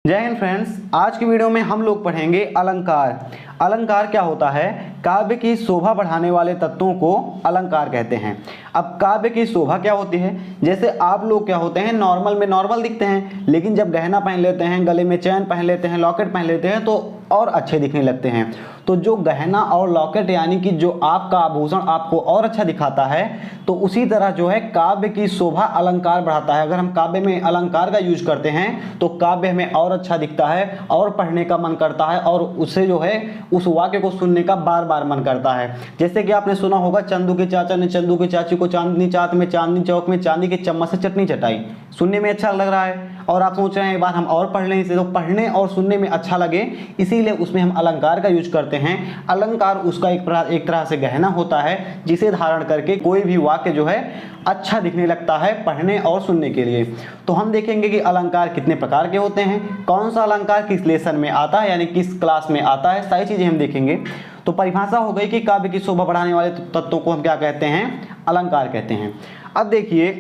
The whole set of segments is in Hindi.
जय हिंद फ्रेंड्स, आज की वीडियो में हम लोग पढ़ेंगे अलंकार। अलंकार क्या होता है? काव्य की शोभा बढ़ाने वाले तत्वों को अलंकार कहते हैं। अब काव्य की शोभा क्या होती है? जैसे आप लोग क्या होते हैं, नॉर्मल में नॉर्मल दिखते हैं, लेकिन जब गहना पहन लेते हैं, गले में चैन पहन लेते हैं, लॉकेट पहन लेते हैं तो और अच्छे दिखने लगते हैं। तो जो गहना और लॉकेट यानी कि जो आपका आभूषण आपको और अच्छा दिखाता है, तो उसी तरह जो है काव्य की शोभा अलंकार बढ़ाता है। अगर हम काव्य में अलंकार का यूज करते हैं तो काव्य हमें और अच्छा दिखता है और पढ़ने का मन करता है और उससे जो है उस वाक्य को सुनने का बार बार मन करता है। जैसे कि आपने सुना होगा, चंदू के चाचा ने चंदू की चाची को चांदनी चाट में चांदनी चौक में चांदी के चम्मच से चटनी चटाई। सुनने में अच्छा लग रहा है और आप सोच रहे हैं एक बार हम और पढ़ लें इसे, तो पढ़ने और सुनने में अच्छा लगे इसीलिए उसमें हम अलंकार का यूज करते हैं। अलंकार उसका एक तरह से गहना होता है जिसे धारण करके कोई भी वाक्य जो है अच्छा दिखने लगता है पढ़ने और सुनने के लिए। तो हम देखेंगे कि अलंकार कितने प्रकार के होते हैं, कौन सा अलंकार किस लेसन में आता है यानी किस क्लास में आता है, सारी चीजें हम देखेंगे। तो परिभाषा हो गई कि काव्य की शोभा बढ़ाने वाले तत्वों को हम क्या कहते हैं? अलंकार कहते हैं। अब देखिए,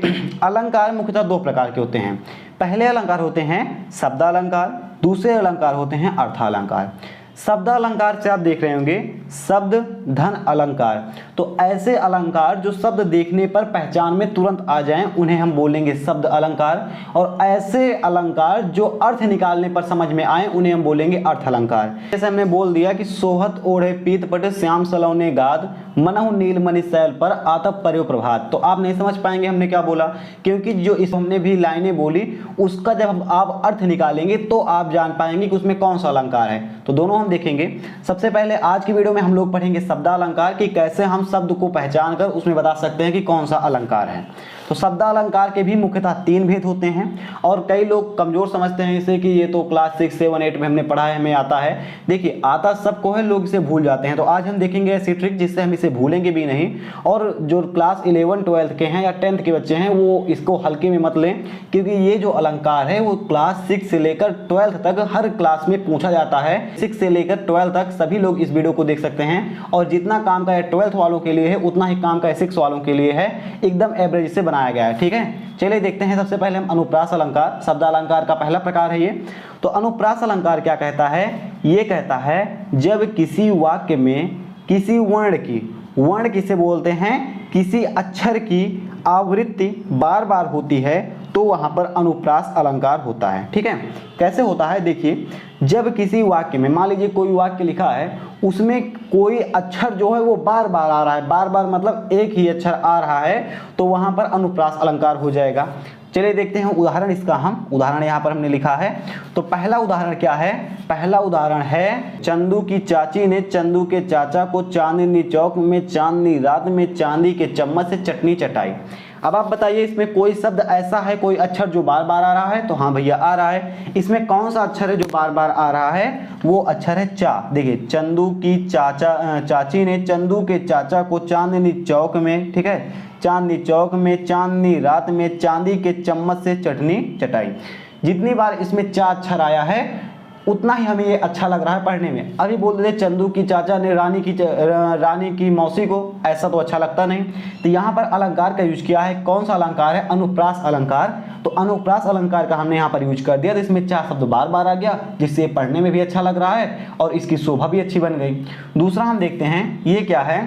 अलंकार मुख्यतः दो प्रकार के होते हैं। पहले अलंकार होते हैं शब्द अलंकार, दूसरे अलंकार होते हैं अर्थालंकार। शब्द अलंकार से आप देख रहे होंगे शब्द धन अलंकार, तो ऐसे अलंकार जो शब्द देखने पर पहचान में तुरंत आ जाएं उन्हें हम बोलेंगे शब्द अलंकार, और ऐसे अलंकार जो अर्थ निकालने पर समझ में आए उन्हें हम बोलेंगे अर्थ अलंकार। जैसे हमने बोल दिया कि सोहत ओढ़े पीत पट श्याम सलौने गाद मनहु नील मणि शैल पर आतप पर्यो प्रभात। तो आप नहीं समझ पाएंगे हमने क्या बोला, क्योंकि जो इस हमने भी लाइनें बोली उसका जब आप अर्थ निकालेंगे तो आप जान पाएंगे कि उसमें कौन सा अलंकार है। तो दोनों हम देखेंगे। सबसे पहले आज की वीडियो में हम लोग पढ़ेंगे शब्दालंकार, कि कैसे हम शब्द को पहचान कर उसमें बता सकते हैं कि कौन सा अलंकार है। तो शब्दालंकार के भी मुख्यतः 3 भेद होते हैं और कई लोग कमजोर समझते हैं इसे कि ये तो क्लास 6, 7, 8 में हमने पढ़ा है, हमें आता है। देखिए, आता सबको है, लोग इसे भूल जाते हैं। तो आज हम देखेंगे ऐसी ट्रिक जिससे हम इसे भूलेंगे भी नहीं, और जो क्लास 11, 12 के हैं या 10th के बच्चे हैं वो इसको हल्के में मत लें, क्योंकि ये जो अलंकार है वो क्लास 6 से लेकर 12th तक हर क्लास में पूछा जाता है। 6 से लेकर 12 तक सभी लोग इस वीडियो को देख सकते हैं, और जितना काम का है 12th वालों के लिए है उतना ही काम का 6 वालों के लिए है। एकदम एवरेज से बनाया गया है, ठीक है। चलिए देखते हैं। सबसे पहले हम अनुप्रास अलंकार, शब्द अलंकार का पहला प्रकार है ये। तो अनुप्रास अलंकार क्या कहता है? ये कहता है जब किसी वाक्य में किसी वर्ण किसे बोलते हैं, किसी अक्षर की आवृत्ति बार बार होती है तो वहां पर अनुप्रास अलंकार होता है, ठीक है। कैसे होता है? देखिए, जब किसी वाक्य में, मान लीजिए कोई वाक्य लिखा है, उसमें कोई अक्षर जो है वो बार बार आ रहा है, बार बार मतलब एक ही अक्षर आ रहा है, तो वहां पर अनुप्रास अलंकार हो जाएगा। चलिए देखते हैं उदाहरण इसका। उदाहरण यहाँ पर हमने लिखा है। तो पहला उदाहरण क्या है? पहला उदाहरण है, चंदू की चाची ने चंदू के चाचा को चांदनी चौक में चांदनी रात में चांदी के चम्मच से चटनी चटाई। अब आप बताइए, इसमें कोई शब्द ऐसा है, कोई अक्षर जो बार बार आ रहा है? तो हाँ भैया, आ रहा है। इसमें कौन सा अक्षर है जो बार बार आ रहा है? वो अक्षर है चा। देखिए, चंदू की चाची ने चंदू के चाचा को चांदनी चौक में, ठीक है, चांदनी चौक में चांदनी रात में चांदी के चम्मच से चटनी चटाई। जितनी बार इसमें चा अक्षर आया है उतना ही हमें ये अच्छा लग रहा है पढ़ने में। अभी बोल देते चंदू की चाचा ने रानी की मौसी को, ऐसा तो अच्छा लगता नहीं। तो यहाँ पर अलंकार का यूज किया है। कौन सा अलंकार है? अनुप्रास अलंकार। तो अनुप्रास अलंकार का हमने यहाँ पर यूज कर दिया, तो इसमें चा शब्द बार बार आ गया, जिससे पढ़ने में भी अच्छा लग रहा है और इसकी शोभा भी अच्छी बन गई। दूसरा हम देखते हैं, ये क्या है?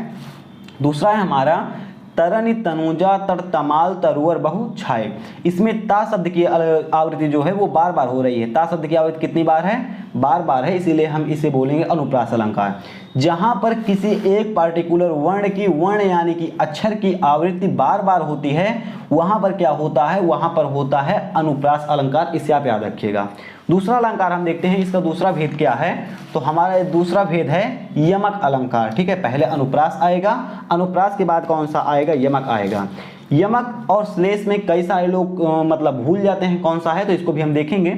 दूसरा है हमारा तरनी तनुजा तर तमाल तरुअर बहु छाए। इसमें ता शब्द की आवृत्ति जो है वो बार बार हो रही है। ता शब्द की आवृत्ति कितनी बार है? बार बार है, इसीलिए हम इसे बोलेंगे अनुप्रास अलंकार। जहां पर किसी एक पार्टिकुलर वर्ण यानी कि अक्षर की आवृत्ति बार बार होती है, वहां पर क्या होता है? वहां पर होता है अनुप्रास अलंकार। इसे आप याद रखिएगा। दूसरा अलंकार हम देखते हैं, इसका दूसरा भेद क्या है? तो हमारा दूसरा भेद है यमक अलंकार, ठीक है। पहले अनुप्रास आएगा, अनुप्रास के बाद कौन सा आएगा? यमक आएगा। यमक और श्लेष में कई सारे लोग मतलब भूल जाते हैं कौन सा है, तो इसको भी हम देखेंगे।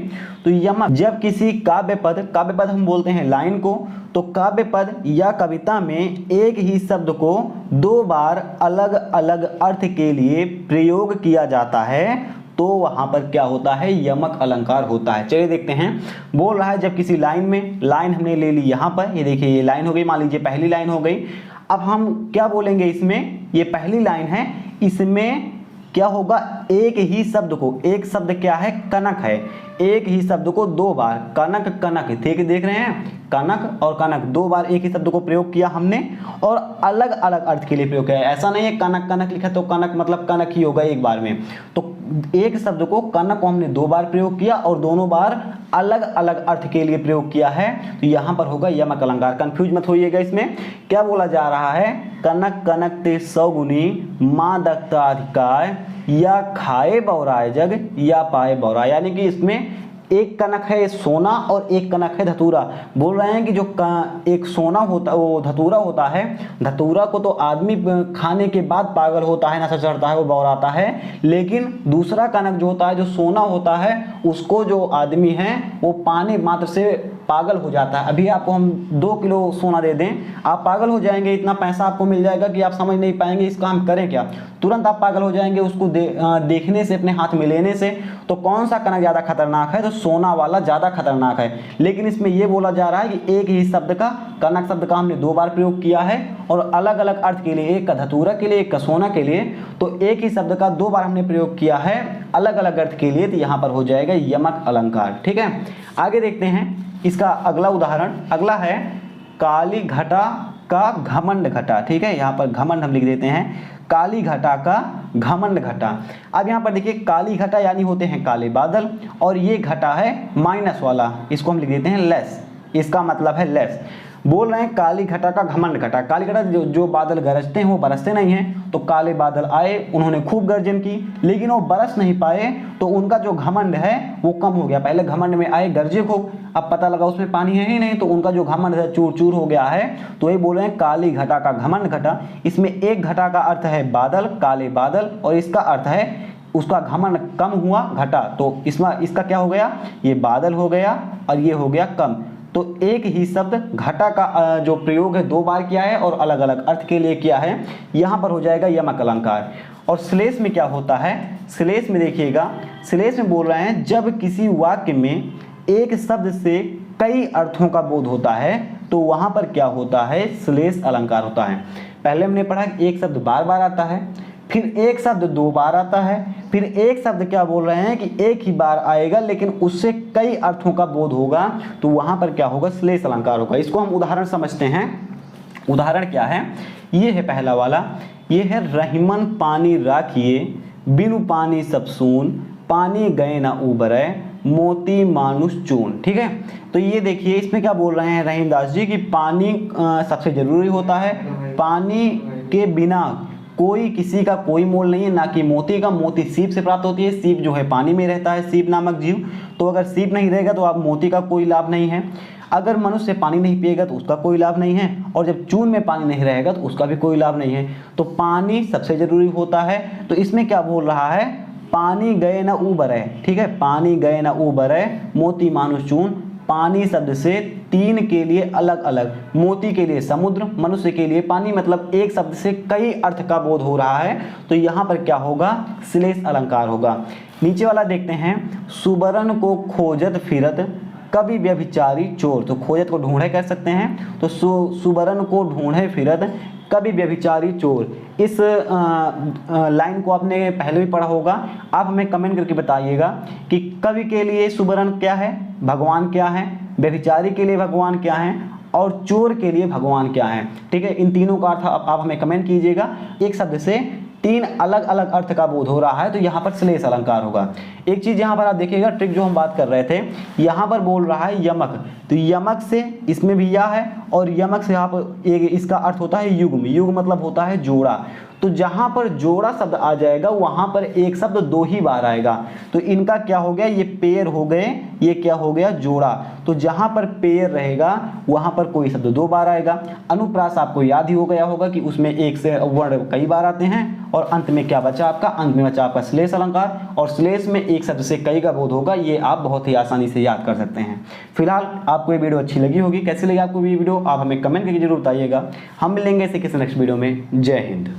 तो यमक, जब किसी काव्य पद हम बोलते हैं लाइन को, तो काव्य पद या कविता में एक ही शब्द को 2 बार अलग अलग अर्थ के लिए प्रयोग किया जाता है तो वहां पर क्या होता है? यमक अलंकार होता है। चलिए देखते हैं। बोल रहा है जब किसी लाइन में, लाइन हमने ले ली यहाँ पर, ये देखिए ये लाइन हो गई, मान लीजिए पहली लाइन हो गई। अब हम क्या बोलेंगे इसमें? ये पहली लाइन है, इसमें क्या होगा, एक ही शब्द को, एक शब्द क्या है, कनक है, एक ही शब्द को दो बार, कनक कनक, ठीक देख रहे हैं, कनक और कनक दो बार एक ही शब्द को प्रयोग किया हमने और अलग अलग अर्थ के लिए प्रयोग किया। ऐसा नहीं है कनक कनक लिखा तो कनक मतलब कनक ही होगा एक बार में, तो एक शब्द को, कनक को हमने दो बार प्रयोग किया और दोनों बार अलग अलग अर्थ के लिए प्रयोग किया है, तो यहाँ पर होगा यमक अलंकार। कंफ्यूज मत होइएगा, इसमें क्या बोला जा रहा है, कनक कनक ते 100 गुनी माँ दत्ताधिकार, या खाए बौराए जग या पाए बौरा, यानी कि इसमें एक कनक है सोना और एक कनक है धतूरा। बोल रहे हैं कि जो एक सोना होता, वो धतूरा होता है, धतूरा को तो आदमी खाने के बाद पागल होता है, नशा चढ़ता है, वो बौराता है, लेकिन दूसरा कनक जो होता है, जो सोना होता है, उसको जो आदमी है वो पाने मात्र से पागल हो जाता है। अभी आपको हम 2 किलो सोना दे दें, आप पागल हो जाएंगे, इतना पैसा आपको मिल जाएगा कि आप समझ नहीं पाएंगे इसका हम करें क्या, तुरंत आप पागल हो जाएंगे उसको देखने से, अपने हाथ में लेने से। तो कौन सा कनक ज़्यादा खतरनाक है, तो सोना वाला ज़्यादा खतरनाक है। लेकिन इसमें यह बोला जा रहा है कि एक ही शब्द का, कनक शब्द का हमने 2 बार प्रयोग किया है और अलग अलग अर्थ के लिए, एक का धतूरा के लिए, एक का सोना के लिए, तो एक ही शब्द का 2 बार हमने प्रयोग किया है अलग अलग अर्थ के लिए, तो यहाँ पर हो जाएगा यमक अलंकार। ठीक है, आगे देखते हैं इसका अगला उदाहरण। अगला है काली घटा का घमंड घटा। ठीक है, यहाँ पर घमंड हम लिख देते हैं, काली घटा का घमंड घटा। अब यहाँ पर देखिए काली घटा यानी होते हैं काले बादल, और ये घटा है माइनस वाला, इसको हम लिख देते हैं लेस, इसका मतलब है लेस। बोल रहे हैं काली घटा का घमंड घटा, काली घटा जो बादल गरजते हैं वो बरसते नहीं हैं, तो काले बादल आए, उन्होंने खूब गर्जन की, लेकिन वो बरस नहीं पाए, तो उनका जो घमंड है वो कम हो गया। पहले घमंड में आए, गरजे खूब, अब पता लगा उसमें पानी है ही नहीं, तो उनका जो घमंड है चूर चूर हो गया है। तो ये बोल रहे हैं काली घटा का घमंड घटा। इसमें एक घटा का अर्थ है बादल, काले बादल, और इसका अर्थ है उसका घमंड कम हुआ, घटा, तो इसका क्या हो गया, ये बादल हो गया और ये हो गया कम। तो एक ही शब्द घटा का जो प्रयोग है 2 बार किया है और अलग अलग अर्थ के लिए किया है, यहाँ पर हो जाएगा यमक अलंकार। और श्लेष में क्या होता है, श्लेष में देखिएगा, श्लेष में बोल रहे हैं जब किसी वाक्य में एक शब्द से कई अर्थों का बोध होता है तो वहाँ पर क्या होता है, श्लेष अलंकार होता है। पहले हमने पढ़ा कि एक शब्द बार बार आता है, फिर एक शब्द 2 बार आता है, फिर एक शब्द क्या बोल रहे हैं कि एक ही बार आएगा लेकिन उससे कई अर्थों का बोध होगा, तो वहां पर क्या होगा, श्लेष अलंकार होगा। इसको हम उदाहरण समझते हैं। उदाहरण क्या है, ये है पहला वाला, ये है रहीमन पानी राखिए, बिनु पानी सब सून, पानी गए ना उबरे, मोती मानुष चून। ठीक है, तो ये देखिए इसमें क्या बोल रहे हैं रहीमदास जी कि पानी सबसे जरूरी होता है, पानी के बिना कोई किसी का कोई मोल नहीं है, ना कि मोती का। मोती सीप से प्राप्त होती है, सीप जो है पानी में रहता है, सीप नामक जीव, तो अगर सीप नहीं रहेगा तो आप मोती का कोई लाभ नहीं है। अगर मनुष्य पानी नहीं पिएगा तो उसका कोई लाभ नहीं है, और जब चून में पानी नहीं रहेगा तो उसका भी कोई लाभ नहीं है। तो पानी सबसे जरूरी होता है। तो इसमें क्या बोल रहा है, पानी गए न उबरे। ठीक है, पानी गए न उबरे, मोती मानुष चून। पानी शब्द से 3 के लिए अलग अलग, मोती के लिए समुद्र, मनुष्य के लिए पानी, मतलब एक शब्द से कई अर्थ का बोध हो रहा है, तो यहाँ पर क्या होगा, श्लेष अलंकार होगा। नीचे वाला देखते हैं, सुबरन को खोजत फिरत कभी व्यभिचारी चोर। तो खोजत को ढूंढे कर सकते हैं, तो सुबरन को ढूंढे फिरत कभी व्यभिचारी चोर। इस लाइन को आपने पहले भी पढ़ा होगा, आप हमें कमेंट करके बताइएगा कि कवि के लिए सुबरन क्या है, भगवान क्या है, व्यभिचारी के लिए भगवान क्या है, और चोर के लिए भगवान क्या है। ठीक है, इन तीनों का अर्थ आप हमें कमेंट कीजिएगा। एक शब्द से 3 अलग अलग अर्थ का बोध हो रहा है, तो यहाँ पर श्लेष अलंकार होगा। एक चीज यहाँ पर आप देखिएगा, ट्रिक जो हम बात कर रहे थे, यहाँ पर बोल रहा है यमक, तो यमक से इसमें भी या है, और यमक से यहाँ पर इसका अर्थ होता है युग्म। युग्म मतलब होता है जोड़ा। तो जहाँ पर जोड़ा शब्द आ जाएगा वहाँ पर एक शब्द 2 ही बार आएगा, तो इनका क्या हो गया, ये पेयर हो गए, ये क्या हो गया, जोड़ा। तो जहाँ पर पेयर रहेगा वहाँ पर कोई शब्द 2 बार आएगा। अनुप्रास आपको याद ही हो गया होगा कि उसमें एक से वर्ण कई बार आते हैं, और अंत में क्या बचा आपका, अंत में बचा आपका श्लेष अलंकार, और श्लेष में एक शब्द से कई का बोध होगा। ये आप बहुत ही आसानी से याद कर सकते हैं। फिलहाल आपको ये वीडियो अच्छी लगी होगी, कैसी लगी आपको ये वीडियो आप हमें कमेंट करके जरूर बताइएगा। हम मिलेंगे इसे किसी नेक्स्ट वीडियो में। जय हिंद।